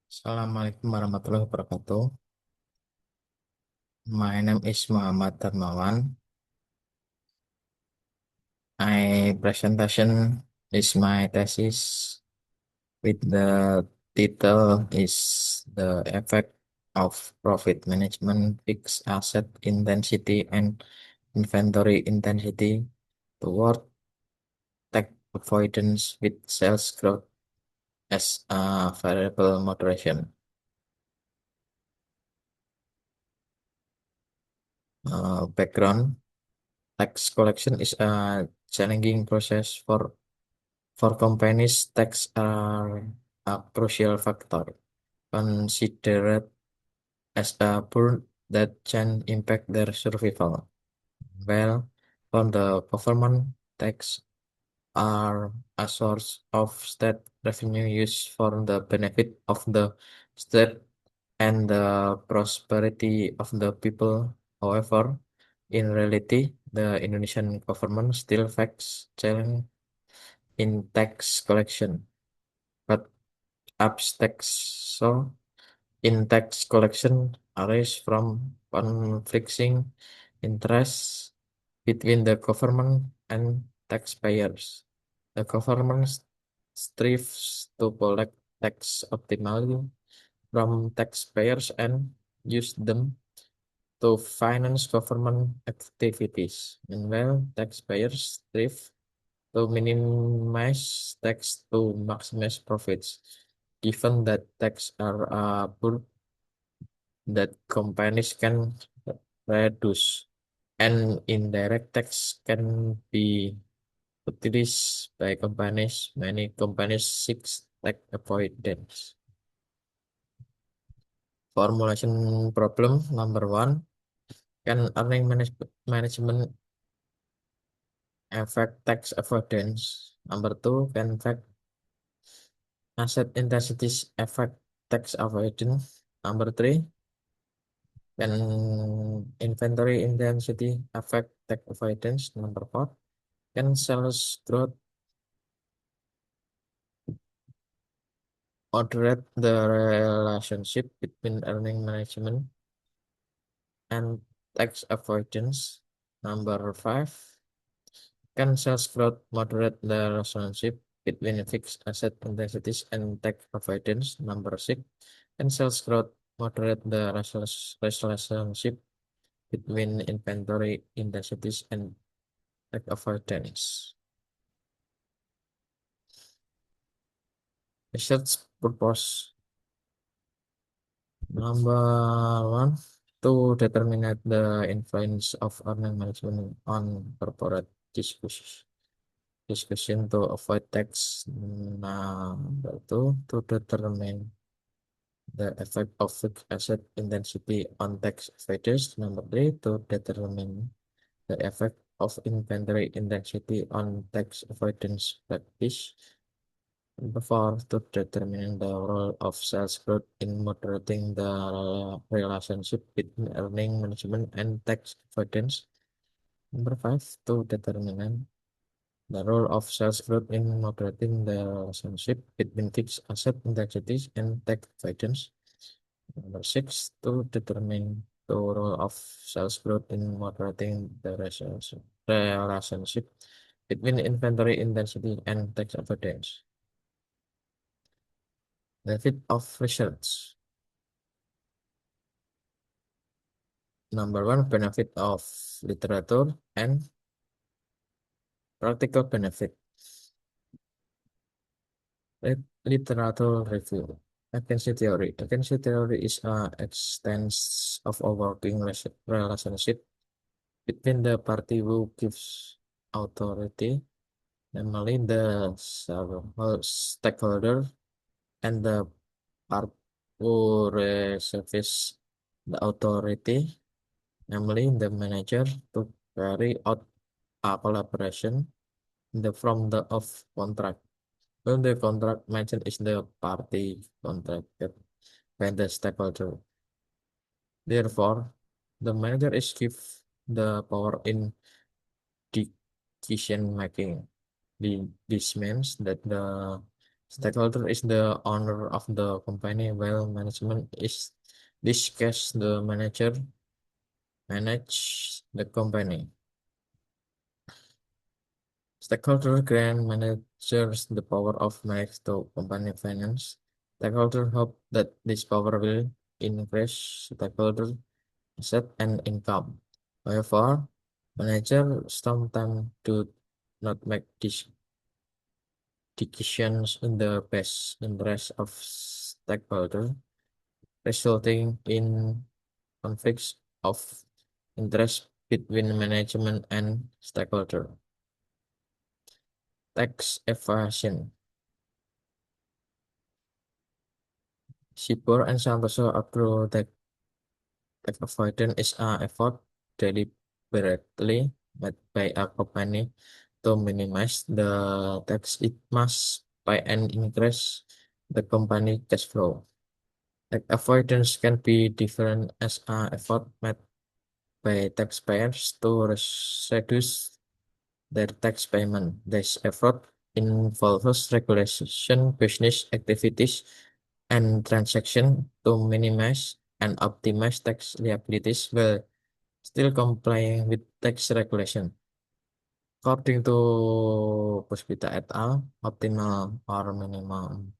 Assalamualaikum warahmatullahi wabarakatuh. My name is Muhammad Darmawan. My presentation is my thesis with the title is the effect of profit management, fixed asset intensity, and inventory intensity toward tax avoidance with sales growth as a variable moderation. Background: tax collection is a challenging process for companies. Tax are a crucial factor, considered as a burden that can impact their survival. Well, for the government, tax are a source of state revenue used for the benefit of the state and the prosperity of the people. However, in reality, the Indonesian government still faces challenge in tax collection, but abstracts so in tax collection arise from conflicting interests between the government and taxpayers. The government strives to collect tax optimally from taxpayers and use them to finance government activities. Meanwhile, taxpayers strive to minimize tax to maximize profits. Given that tax are a burden that companies can reduce, and indirect tax can be utilized by companies, many companies seek tax avoidance. Formulation problem number one: can earning management affect tax avoidance? Number two: can fact asset intensities affect tax avoidance? Number three: can inventory intensity affect tax avoidance? Number four: can sales growth moderate the relationship between earning management and tax avoidance? Number five: can sales growth moderate the relationship between fixed asset intensities and tax avoidance? Number six: can sales growth moderate the relationship between inventory intensities and tax avoidance? Research purpose. Number one, to determine the influence of earning management on corporate discussion to avoid tax. Number two, to determine the effect of fixed asset intensity on tax avoidance. Number three, to determine the effect of inventory intensity on tax avoidance practice. Number four, to determine the role of sales growth in moderating the relationship between earning management and tax avoidance. Number five, to determine the role of sales growth in moderating the relationship between fixed asset intensities and tax avoidance. Number six, to determine the role of sales growth in moderating the relationship between inventory intensity and tax avoidance. Benefit of research. Number one, benefit of literature and practical benefit. Literature review. Agency theory. Agency theory is a extent of a working relationship between the party who gives authority, namely the stakeholder, and the part who receives the authority, namely the manager, to carry out a collaboration from the of contract. Well, the contract mentioned is the party contracted by the stakeholder. Therefore, the manager is give the power in decision making. This means that the Stakeholder is the owner of the company, while management is this case the manager manage the company. Stakeholder grant managers the power of manage the company finance. Stakeholder hope that this power will increase stakeholder asset and income. However, managers sometimes do not make these decisions in the best interest of stakeholder, resulting in conflicts of interest between management and stakeholder. Tax evasion. Sipor and Santoso agree that tax avoidance is an effort deliberately made by a company to minimize the tax it must pay and increase the company cash flow. Tax avoidance can be different as an effort made by taxpayers to reduce their tax payment. This effort involves regulation, business activities, and transaction to minimize and optimize tax liabilities while still complying with tax regulation. According to Puspita et al., optimal or minimum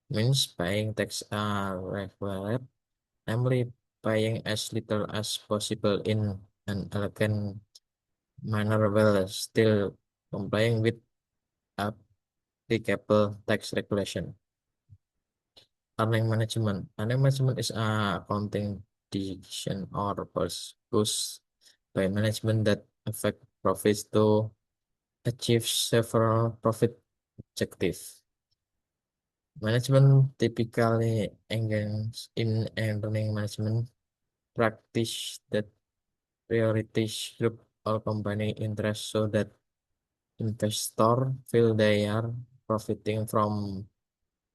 means paying tax are required, namely paying as little as possible in an elegant manner while still complying with applicable tax regulation. Earning management. Earning management is a accounting decision or pursuit by management that affect profits to achieve several profit objectives. Management typically engages in earning management practice that prioritize group or company interests so that investors feel they are profiting from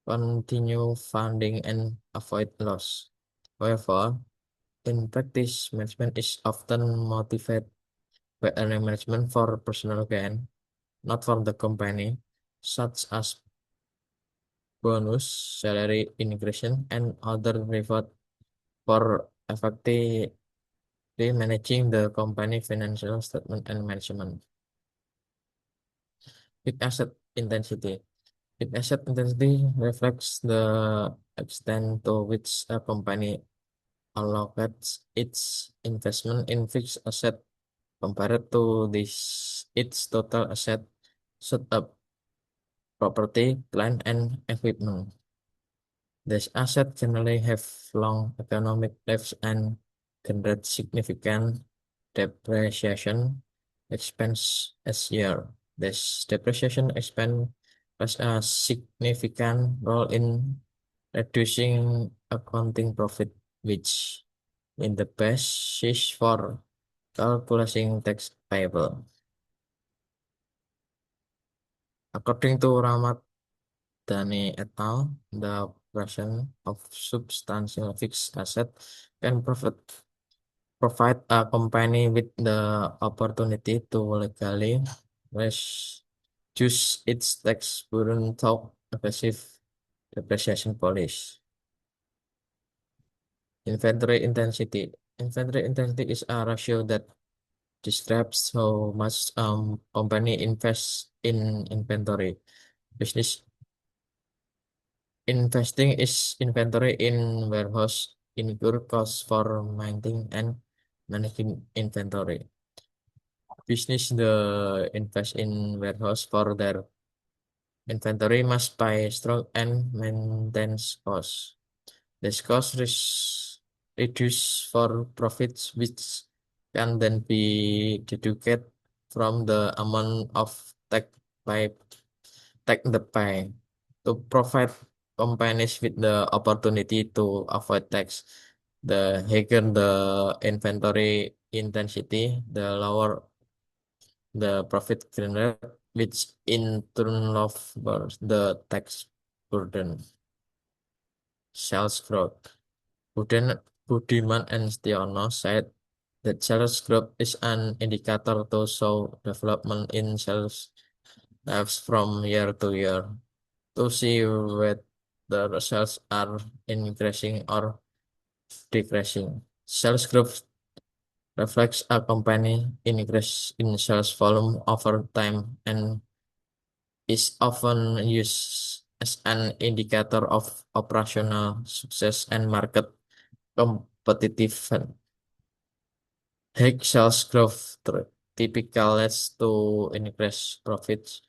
continue funding and avoid loss. However, in practice, management is often motivated by earning management for personal gain, not for the company, such as bonus, salary increase, and other reward for effectively managing the company financial statement and management. Fixed asset intensity. Fixed asset intensity reflects the extent to which a company allocates its investment in fixed asset compared to its total asset, set up property, plant, and equipment. These assets generally have long economic lives and generate significant depreciation expense as year. This depreciation expense plays a significant role in reducing accounting profit, which in the basis for calculating tax payable. According to Ramadhani et al., the operation of substantial fixed asset can provide a company with the opportunity to legally reduce its tax burden through aggressive depreciation policy. Inventory intensity. Inventory intensity is a ratio that describes how much company invests in inventory. Business investing is inventory in warehouse incur costs for maintaining and managing inventory. Business the invest in warehouse for their inventory must pay stock and maintenance costs. This cost is reduced for profits which can then be deducted from the amount of tax by take the pay to provide companies with the opportunity to avoid tax. The higher the inventory intensity, the lower the profit generated, which in turn lowers the tax burden. Sales growth. Budiman and Stiono said that sales growth is an indicator to show development in sales lives from year to year. to see whether sales are increasing or decreasing. Sales growth reflects a company increase in sales volume over time and is often used as an indicator of operational success and market competitiveness. High sales growth typically leads to increased profits,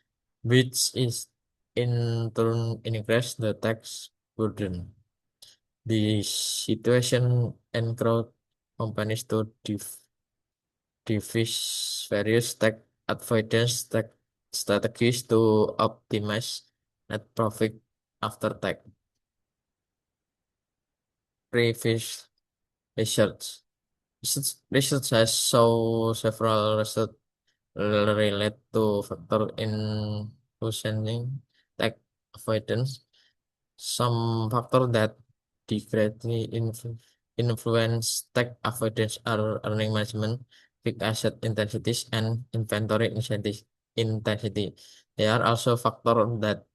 which is in turn increase the tax burden. The situation encouraged companies to devise various tax avoidance tax strategies to optimize net profit after tax. Previous research. Research has shown several research relate to factor in loosening tax avoidance. Some factors that directly influence tax avoidance are earning management, fixed asset intensities, and inventory intensity. There are also factors that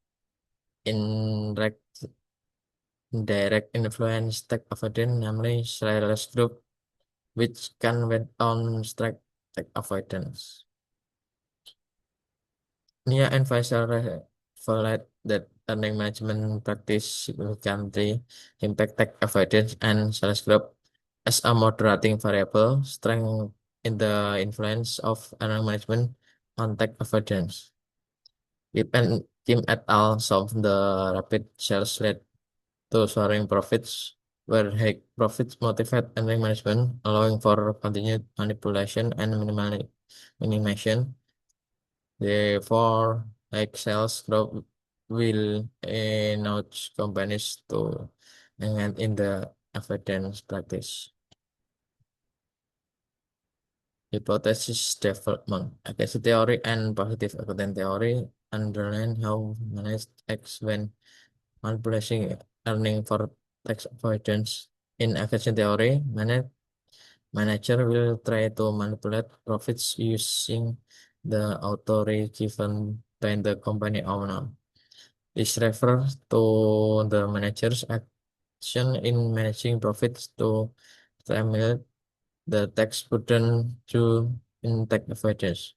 indirect direct influence tax avoidance, namely sales growth, which can weigh on strict tax avoidance. Nia and Faisal highlight that earning management practice significantly impact tax avoidance and sales growth as a moderating variable, strength in the influence of earning management on tax avoidance. Kim et al. Solved the rapid sales rate to soaring profits, where high profits motivate earning management, allowing for continued manipulation and minimization. Therefore, like sales growth will nudge companies to engage in the evidence practice. Hypothesis development. Against theory and positive evidence theory underline how managed acts when manipulating earning for tax avoidance. In efficient theory, manager will try to manipulate profits using the authority given by the company owner. This refers to the manager's action in managing profits to stimulate the tax burden to in tax avoidance.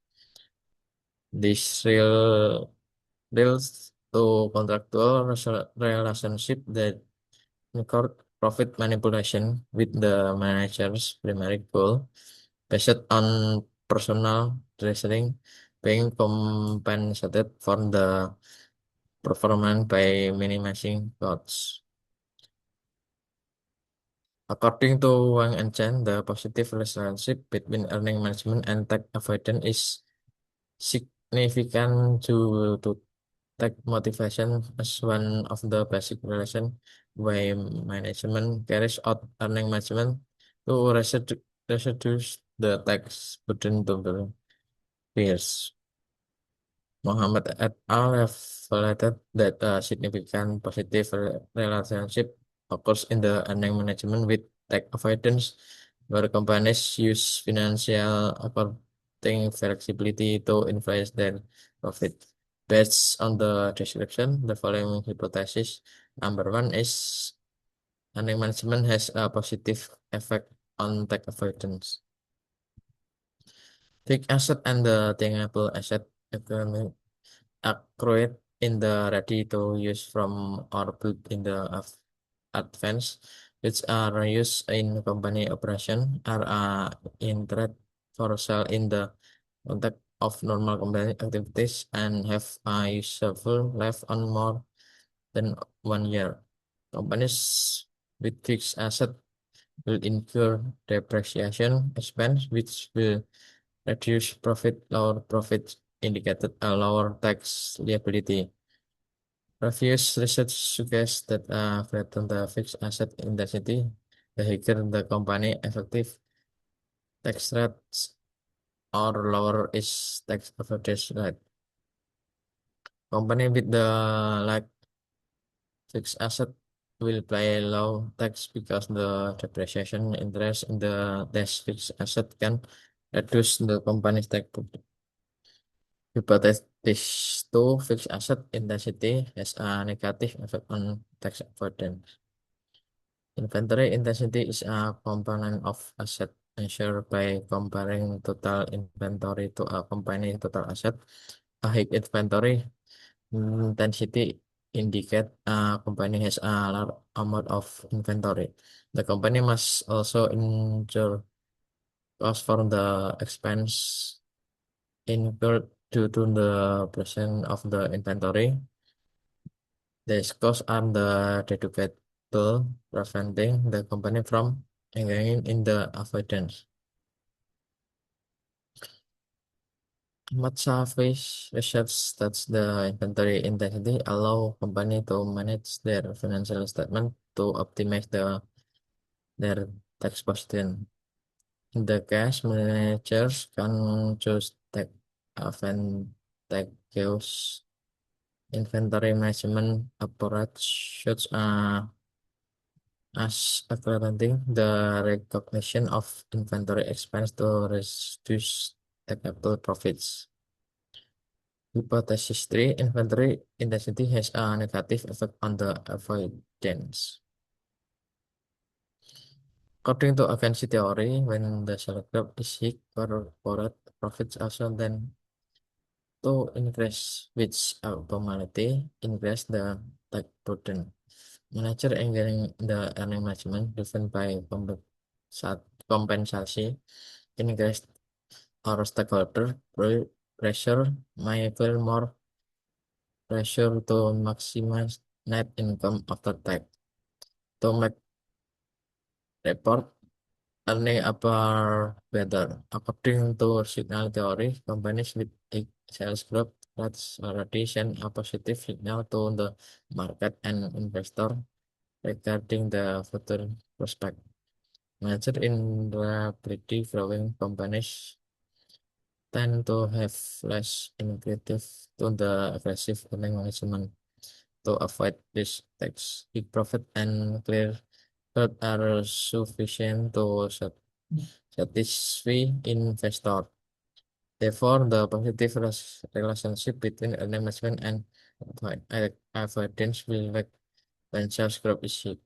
This relates to contractual relationship that record profit manipulation with the manager's primary goal based on personal treasuring being compensated for the performance by minimizing costs. According to Wang and Chen, the positive relationship between earning management and tax avoidance is significant to tax motivation as one of the basic relations why management carries out earning management to reduce the tax burden to the peers. Mohammed et al. Have highlighted that a significant positive relationship occurs in the earning management with tax avoidance, where companies use financial accounting flexibility to influence their profit. Based on the description, the following hypothesis. Number one is earning management has a positive effect on tax avoidance. Fixed asset and the tangible asset economic accurate in the ready to use from or built in the advance, which are used in company operation, are in trade for sale in the context of normal company activities and have a useful life on more than 1 year. Companies with fixed asset will incur depreciation expense, which will reduce profit. Lower profits indicated a lower tax liability. Previous research suggests that flatten the fixed asset intensity, the higher the company effective tax rates or lower its tax advantage rate. Company with the like fixed asset will pay low tax because the depreciation interest in the tax fixed asset can reduce the company's tax burden. This two fixed asset intensity has a negative effect on tax avoidance. Inventory intensity is a component of asset measured by comparing total inventory to a company total asset. A high inventory intensity indicate a company has a large amount of inventory. The company must also incur cost for the expense incurred due to the presence of the inventory. These costs are the deductible, preventing the company from engaging in the avoidance. Much service research that the inventory intensity allow company to manage their financial statement to optimize their tax position. In the case, managers can choose take advantageous inventory management approach such as accelerating the recognition of inventory expense to reduce taxable profits. Hypothesis 3, inventory intensity has a negative effect on the avoidance. According to agency theory, when the shell group is hit, corporate profits also then to increase, which automatically increase the tax burden. Manager engaging the earning management driven by compensation increase or stakeholder pressure may feel more pressure to maximize net income after tax. To make report earning upper better. According to signal theory, companies with a sales growth that's already send a positive signal to the market and investor regarding the future prospect. Manager in rapidly growing companies tend to have less incentive to the aggressive earning management to avoid this tax. Big profit and clear cut are sufficient to satisfy investor. Therefore, the positive relationship between earning management and avoidance will work when sales growth is hit.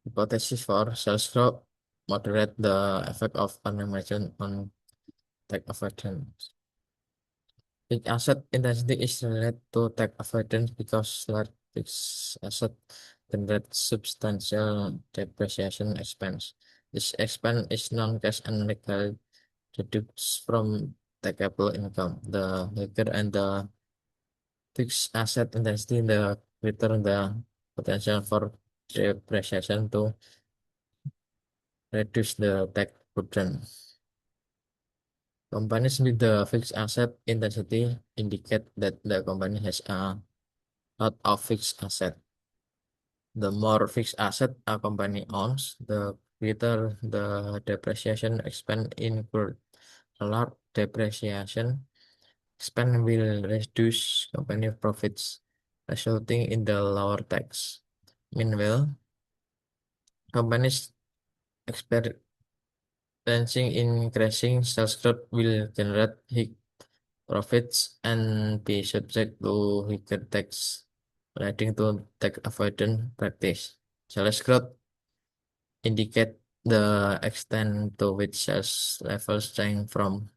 Hypothesis for sales growth moderate the effect of earning management on tax avoidance. Fixed asset intensity is related to tax avoidance because large fixed asset generate substantial depreciation expense. This expense is non-cash and legally deducted from taxable income. The higher and the fixed asset intensity, the greater the potential for depreciation to reduce the tax burden. Companies with the fixed asset intensity indicate that the company has a lot of fixed asset. The more fixed asset a company owns, the greater the depreciation expense incurred. A large depreciation expense will reduce company profits, resulting in the lower tax. Meanwhile, companies experiencing increasing sales growth will generate high profits and be subject to higher tax, leading to tax avoidance practice. Sales growth indicate the extent to which sales levels change from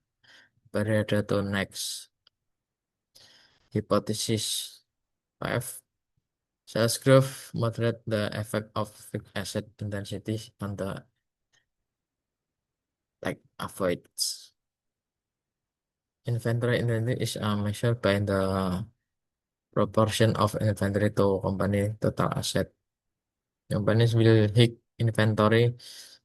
period to next. Hypothesis 5. Sales growth moderate the effect of fixed asset intensity on the tax avoidance. Inventory intensity is measured by the proportion of inventory to company total asset. Companies will hit inventory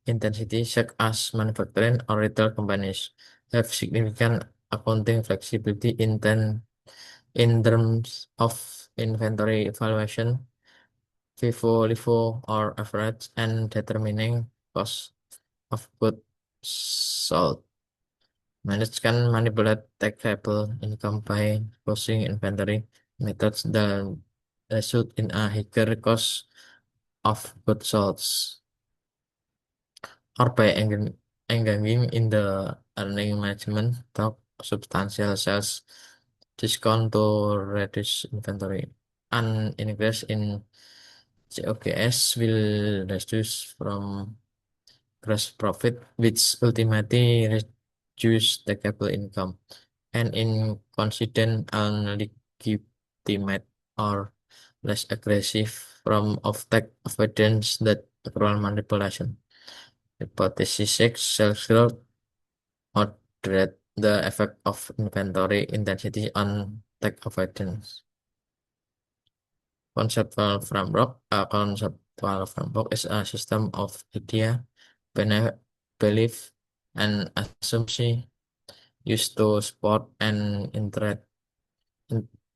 intensity such as manufacturing or retail companies have significant accounting flexibility in terms of inventory evaluation, FIFO, LIFO, or average, and determining cost of goods sold. Managers can manipulate taxable income by using inventory methods that result in a higher cost of goods sold, or by engaging in the earning management of substantial sales discount to reduce inventory. An increase in COGS will reduce from gross profit, which ultimately reduce taxable income, and in consequence, legitimate or less aggressive form of tax avoidance that accrual manipulation. Hypothesis 6, sales growth moderate the effect of inventory intensity on tax avoidance. Conceptual framework is a system of idea, belief, and assumption used to support and in-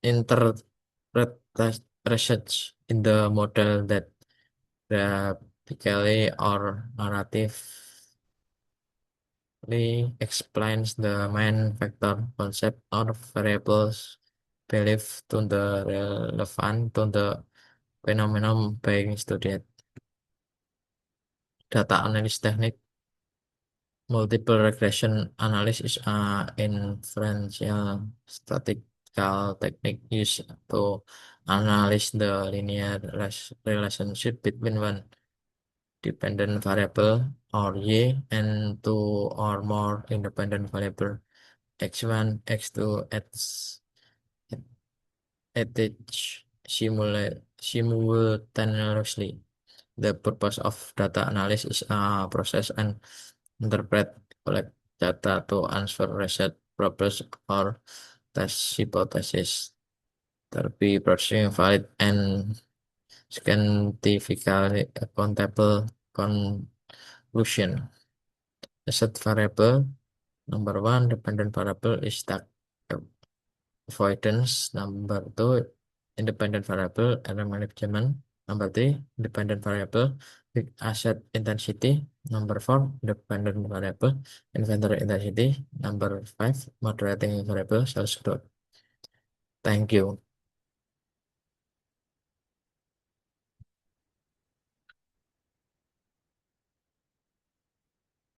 interpret research in the model that graphically or narratively explains the main factor, concept, or variables believed to the relevant to the phenomenon being studied. Data analysis technique. Multiple regression analysis is an inferential statistical technique used to analyze the linear relationship between one dependent variable or y and two or more independent variable x1, x2, at each simultaneously. The purpose of data analysis is process and interpret, collect data to answer research problems or test hypotheses. Therapy processing valid and scientifically accountable conclusion. Research variable number one, dependent variable is tax avoidance. Number two, independent variable error management. Number three, dependent variable fixed asset intensity. Number four, dependent variable inventory intensity. Number five, moderating variable sales growth. Thank you.